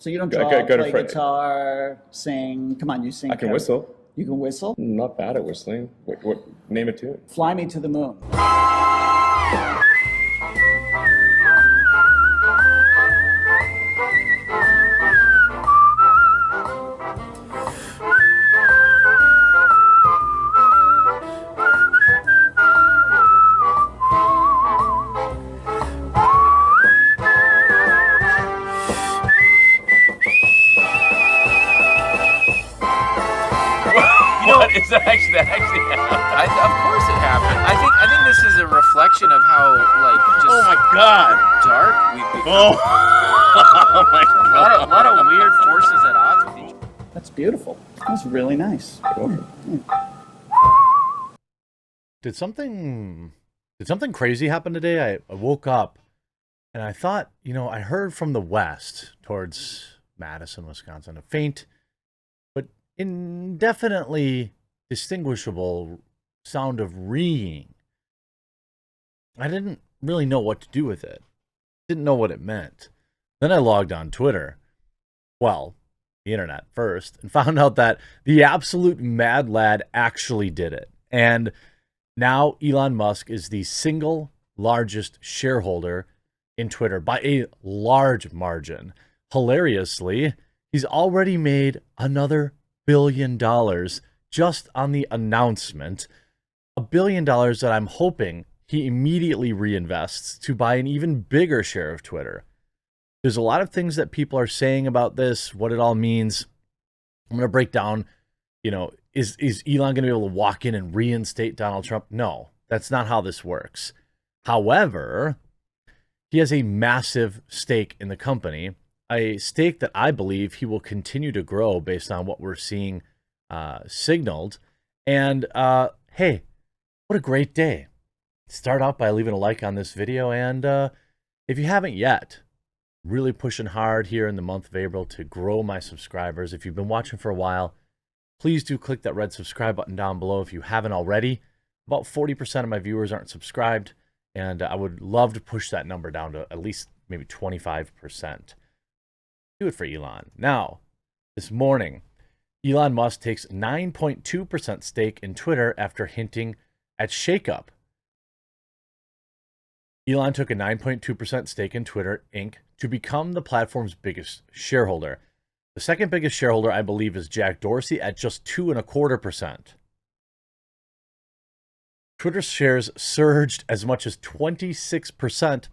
So you don't Go, draw, go to play guitar, sing. Come on, you sing. I can whistle. You can whistle? I'm not bad at whistling. What? Name a tune. Fly Me to the Moon. Is that actually happened? Of course it happened. I think this is a reflection of how just Oh my god! dark we've become. Oh, oh my god! A lot of weird forces at odds with each other. That's beautiful. That's really nice. Did something crazy happen today? I woke up and I thought, I heard from the west towards Madison, Wisconsin, a faint but indefinitely distinguishable sound of reeing. I didn't really know what to do with it. Didn't know what it meant. Then I logged on Twitter. Well, the internet first, and found out that the absolute mad lad actually did it. And now Elon Musk is the single largest shareholder in Twitter by a large margin. Hilariously, he's already made another $1 billion just on the announcement. $1 billion that I'm hoping he immediately reinvests to buy an even bigger share of Twitter. There's a lot of things that people are saying about this, what it all means. I'm going to break down, is Elon going to be able to walk in and reinstate Donald Trump? No, that's not how this works. However, he has a massive stake in the company, a stake that I believe he will continue to grow based on what we're seeing signaled. And hey, what a great day. Start out by leaving a like on this video. And if you haven't yet, really pushing hard here in the month of April to grow my subscribers. If you've been watching for a while, please do click that red subscribe button down below if you haven't already. About 40% of my viewers aren't subscribed, and I would love to push that number down to at least maybe 25%. Do it for Elon. Now, this morning, Elon Musk takes 9.2% stake in Twitter after hinting at shakeup. Elon took a 9.2% stake in Twitter, Inc. to become the platform's biggest shareholder. The second biggest shareholder, I believe, is Jack Dorsey at just 2.25%. Twitter shares surged as much as 26%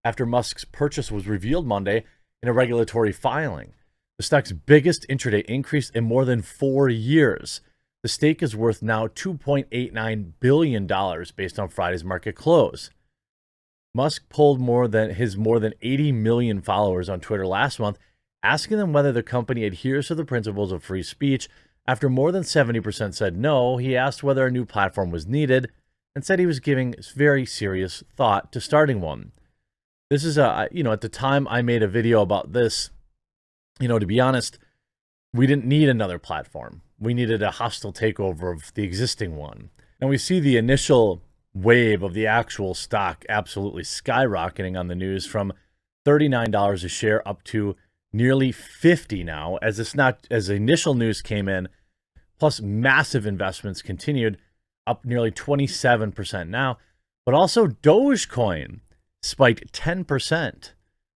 after Musk's purchase was revealed Monday in a regulatory filing. The stock's biggest intraday increase in more than 4 years. The stake is worth now $2.89 billion based on Friday's market close. Musk polled more than 80 million followers on Twitter last month, asking them whether the company adheres to the principles of free speech. After more than 70% said no, he asked whether a new platform was needed and said he was giving very serious thought to starting one. This is at the time I made a video about this, to be honest, we didn't need another platform. We needed a hostile takeover of the existing one. And we see the initial wave of the actual stock absolutely skyrocketing on the news from $39 a share up to nearly $50 now, as the initial news came in, plus massive investments continued, up nearly 27% now. But also Dogecoin spiked 10%.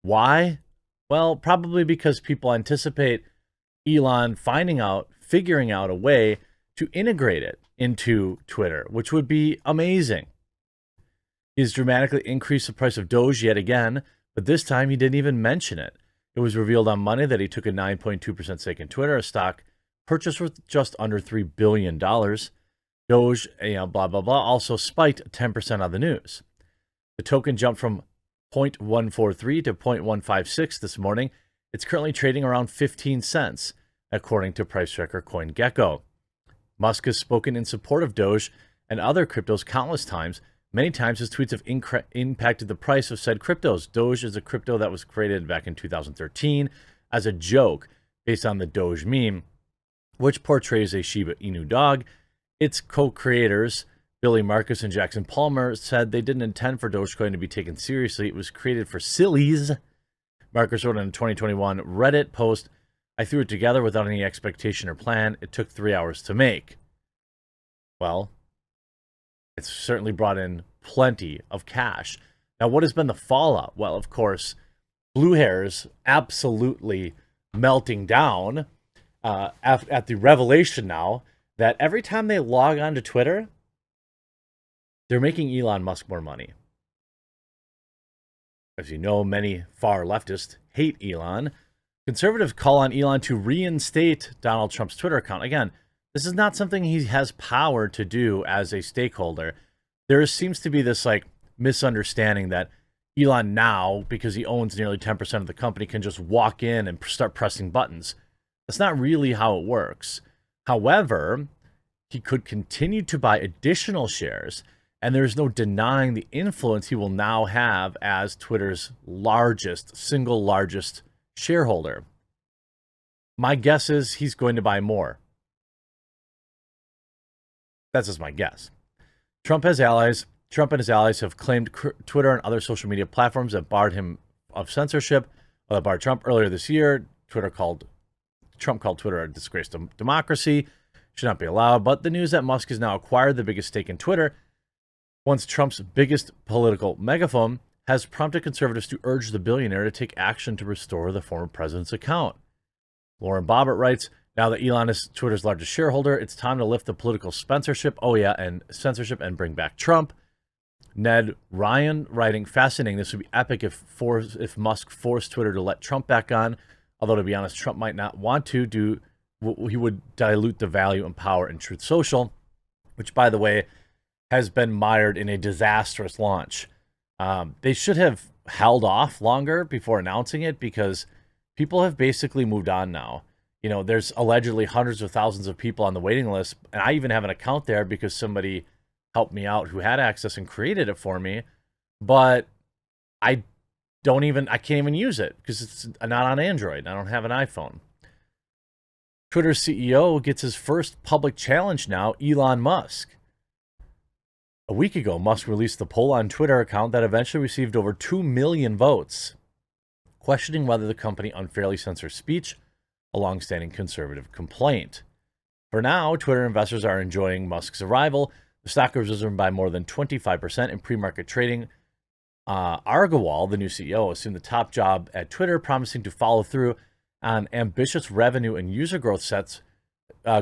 Why? Well, probably because people anticipate Elon figuring out a way to integrate it into Twitter, which would be amazing. He's dramatically increased the price of Doge yet again, but this time he didn't even mention it. It was revealed on Monday that he took a 9.2% stake in Twitter, a stock purchased worth just under $3 billion. Doge, blah, blah, blah, also spiked 10% on the news. The token jumped from 0.143 to 0.156 this morning. It's currently trading around 15 cents, according to price tracker CoinGecko. Musk has spoken in support of Doge and other cryptos countless times. Many times his tweets have impacted the price of said cryptos. Doge is a crypto that was created back in 2013 as a joke based on the Doge meme, which portrays a Shiba Inu dog. Its co-creators, Billy Marcus and Jackson Palmer, said they didn't intend for Dogecoin to be taken seriously. It was created for sillies. Marcus wrote in a 2021 Reddit post, I threw it together without any expectation or plan. It took 3 hours to make. Well, it's certainly brought in plenty of cash. Now, what has been the fallout? Well, of course, blue hairs absolutely melting down at the revelation now that every time they log on to Twitter, they're making Elon Musk more money. As you know, many far leftists hate Elon. Conservatives call on Elon to reinstate Donald Trump's Twitter account. Again, this is not something he has power to do as a stakeholder. There seems to be this like misunderstanding that Elon now, because he owns nearly 10% of the company, can just walk in and start pressing buttons. That's not really how it works. However, he could continue to buy additional shares, and there's no denying the influence he will now have as Twitter's single largest shareholder. My guess is he's going to buy more. That's just my guess. Trump and his allies have claimed Twitter and other social media platforms that barred him of censorship. That barred Trump earlier this year. Trump called Twitter a disgrace to democracy. Should not be allowed. But the news that Musk has now acquired the biggest stake in Twitter, once Trump's biggest political megaphone, has prompted conservatives to urge the billionaire to take action to restore the former president's account. Lauren Bobbert writes, now that Elon is Twitter's largest shareholder, it's time to lift the political censorship. And censorship and bring back Trump. Ned Ryan writing, fascinating. This would be epic if Musk forced Twitter to let Trump back on. Although, to be honest, Trump might not want to do. He would dilute the value and power in Truth Social, which, by the way, has been mired in a disastrous launch. They should have held off longer before announcing it because people have basically moved on now. You know, there's allegedly hundreds of thousands of people on the waiting list, and I even have an account there because somebody helped me out who had access and created it for me, but I can't even use it because it's not on Android. I don't have an iPhone. Twitter's CEO gets his first public challenge now, Elon Musk. A week ago, Musk released the poll on Twitter account that eventually received over 2 million votes, questioning whether the company unfairly censors speech, a long-standing conservative complaint. For now, Twitter investors are enjoying Musk's arrival. The stock has risen by more than 25% in pre-market trading. Agarwal, the new CEO, assumed the top job at Twitter, promising to follow through on ambitious revenue and user growth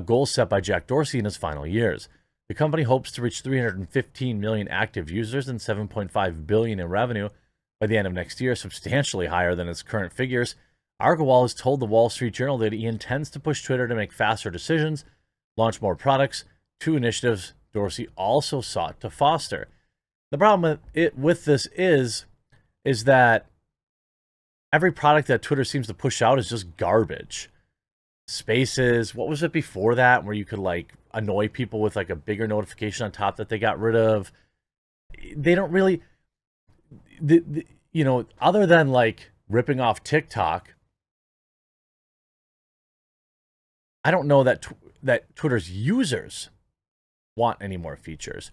goals set by Jack Dorsey in his final years. The company hopes to reach 315 million active users and 7.5 billion in revenue by the end of next year, substantially higher than its current figures. Agarwal has told the Wall Street Journal that he intends to push Twitter to make faster decisions, launch more products, 2 initiatives Dorsey also sought to foster. The problem with this is that every product that Twitter seems to push out is just garbage. Spaces, what was it before that, where you could like annoy people with like a bigger notification on top that they got rid of? They don't really, other than like ripping off TikTok, I don't know that Twitter's users want any more features.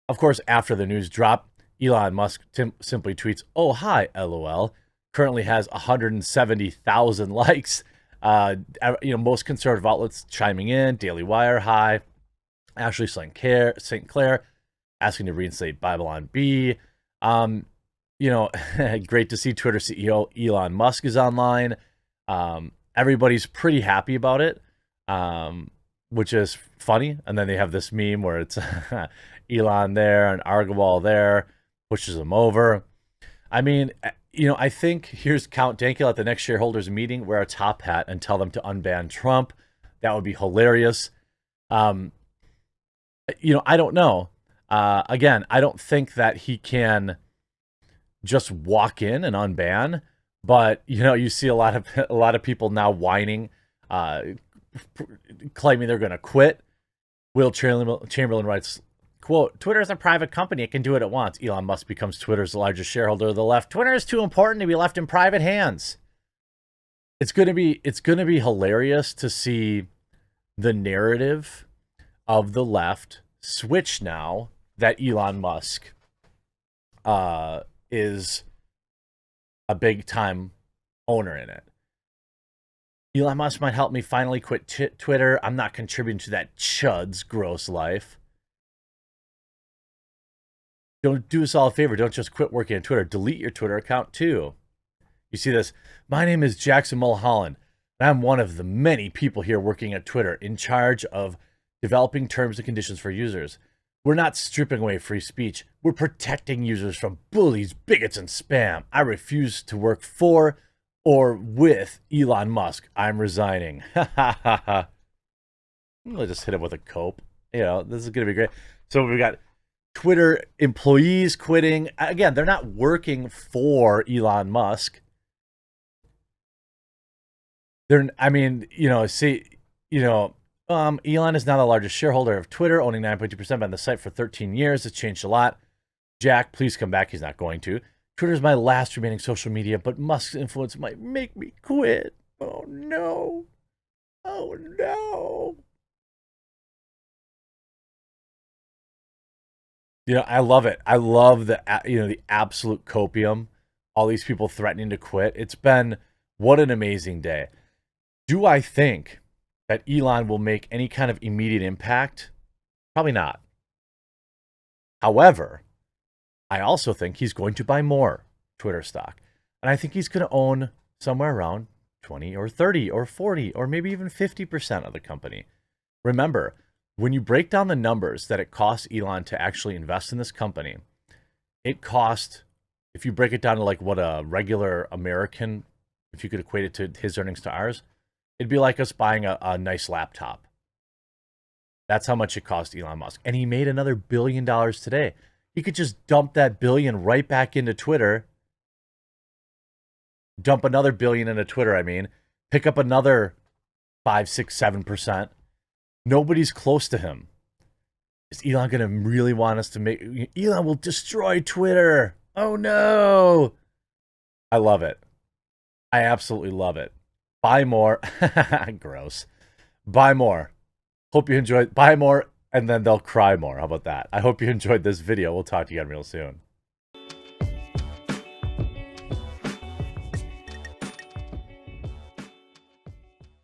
Of course, after the news dropped, Elon Musk simply tweets, "Oh, hi, LOL." Currently has 170,000 likes. Most conservative outlets chiming in. Daily Wire, hi. Ashley St. Clair asking to reinstate Babylon B. Great to see Twitter CEO Elon Musk is online. Everybody's pretty happy about it, which is funny. And then they have this meme where it's Elon there and Agarwal there, pushes him over. I mean, I think here's Count Dankula at the next shareholders meeting, wear a top hat and tell them to unban Trump. That would be hilarious. I don't know. Again, I don't think that he can just walk in and unban, but you see a lot of people now whining, claiming they're going to quit. Will Chamberlain writes, quote, "Twitter is a private company. It can do what it wants." Elon Musk becomes Twitter's largest shareholder of the left. Twitter is too important to be left in private hands. It's going to be hilarious to see the narrative of the left switch now that Elon Musk is a big time owner in it. Elon Musk might help me finally quit Twitter. I'm not contributing to that chud's gross life. Don't do us all a favor. Don't just quit working on Twitter. Delete your Twitter account too. You see this? My name is Jackson Mulholland, and I'm one of the many people here working at Twitter in charge of developing terms and conditions for users. We're not stripping away free speech. We're protecting users from bullies, bigots, and spam. I refuse to work for or with Elon Musk. I'm resigning. Ha ha ha ha. I'll just hit him with a cope. You know, this is going to be great. So we got Twitter employees quitting. Again, they're not working for Elon Musk. Elon is now the largest shareholder of Twitter, owning 9.2% on the site for 13 years. It's changed a lot. Jack, please come back. He's not going to. Twitter is my last remaining social media, but Musk's influence might make me quit. Oh, no. Oh, no. You know, I love it. I love the absolute copium. All these people threatening to quit. It's been, what an amazing day. Do I think that Elon will make any kind of immediate impact? Probably not. However, I also think he's going to buy more Twitter stock. And I think he's going to own somewhere around 20 or 30 or 40 or maybe even 50% of the company. Remember, when you break down the numbers that it costs Elon to actually invest in this company, it cost, if you break it down to like what a regular American, if you could equate it to his earnings to ours, it'd be like us buying a nice laptop. That's how much it cost Elon Musk. And he made another $1 billion today. He could just dump that billion right back into Twitter. Dump another billion into Twitter, pick up another 5, 6, 7%. Nobody's close to him. Is Elon going to really want us to make... Elon will destroy Twitter. Oh, no. I love it. I absolutely love it. Buy more. Gross. Buy more. Hope you enjoyed. Buy more, and then they'll cry more. How about that? I hope you enjoyed this video. We'll talk to you again real soon.